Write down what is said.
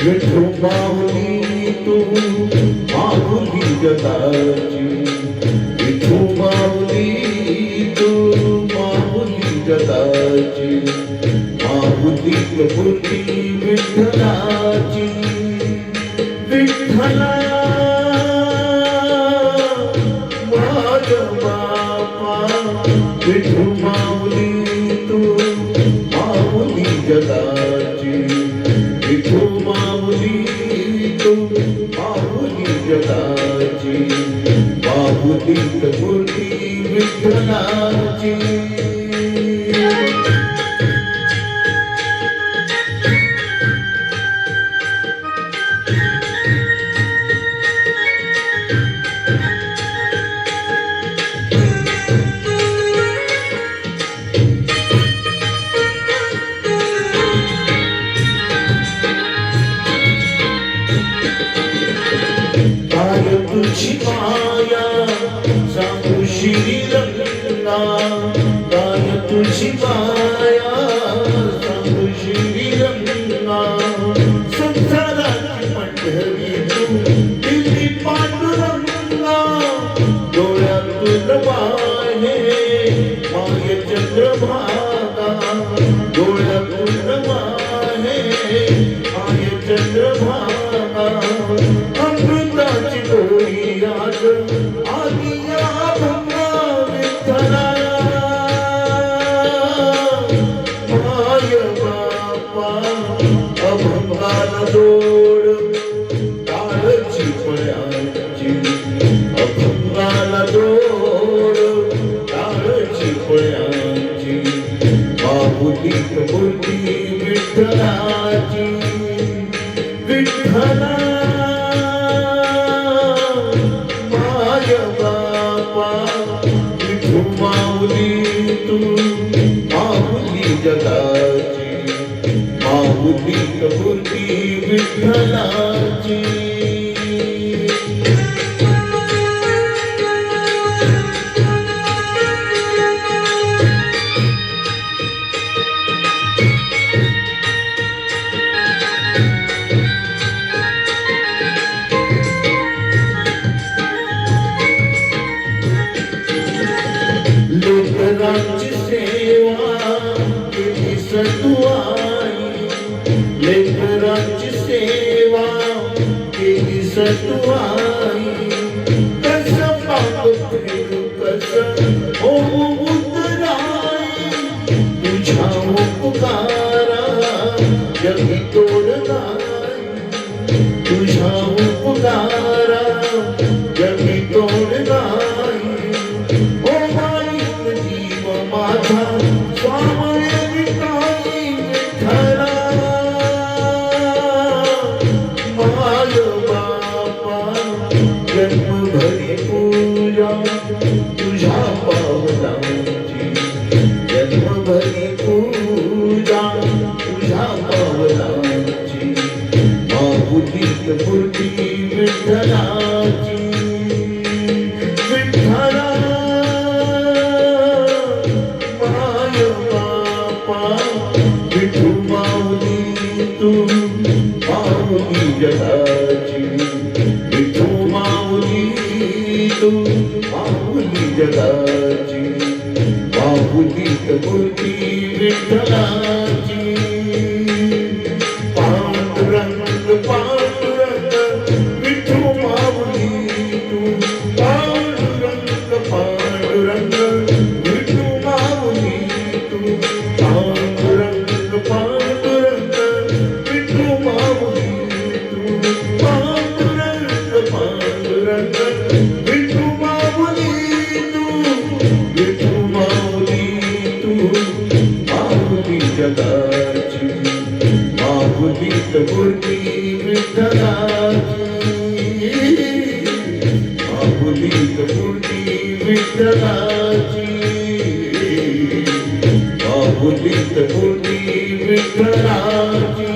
विठू माऊली तू माऊली जगाची, विठू माऊली तू माऊली जगाची, माऊली मूर्ती विठ्ठलाची, विठ्ठला माझा बापा, विठू माऊली तू माऊली जगाची, विठू माऊली तू माऊली जगाची, माऊली मूर्ती विठ्ठलाची. तुझी माया सांगू श्रीरंगा, गाय तुझी माया सांगू श्रीरंगा, संसाराची पंढरी तू दिली पांडुरंगा, डोळ्यातून वाहे माय चंद्रभागा, डोळ्यातून वाहे माय चंद्रभागा, अमृताची डोळी आज आली या भंगा विठ्ठला, माय बापा अभंगाला जोड टाळची फळ्यांची, अभंगाला जोड टाळची फळ्यांची, माऊली मूर्ती विठ्ठलाची, विठ्ठला विठू माऊली तू माऊली जगाची, माऊली मूर्ती विठ्ठलाची. लेकरांची सेवा केली सतुआई, लेकरांची सेवा केली सतुआई, कसं पाप फिरू कसं होऊ उतराई, तुझ्या उपकारा जगी तोड नाही, तुझ्या उपकारा जगी तोड नाही, माझा स्वामी विठाई विठ्ठला, माय बापा जन्मभरी पूजा तुझ्या पावलांची, जन्मभरी पूजा तुझ्या पावलांची, माऊली मूर्ती विठ्ठलाची, विठ्ठला विठू माऊली तू माऊली जगाची, विठू माऊली तू माऊली जगाची, माऊली मूर्ती विठ्ठलाची, पांडुरंग पांडुरंग विठू माऊली तू, पांडुरंग पांडुरंग विठू माऊली तू, पांडुरंग पांडुरंग विठू माऊली तू, पांडुरंग पांडुरंग विठू माऊली तू, विठू माऊली तू माऊली जगाची, माऊली मूर्ती विठ्ठलाची, माऊली मूर्ती विठ्ठलाची, माऊली मूर्ती विठ्ठलाची.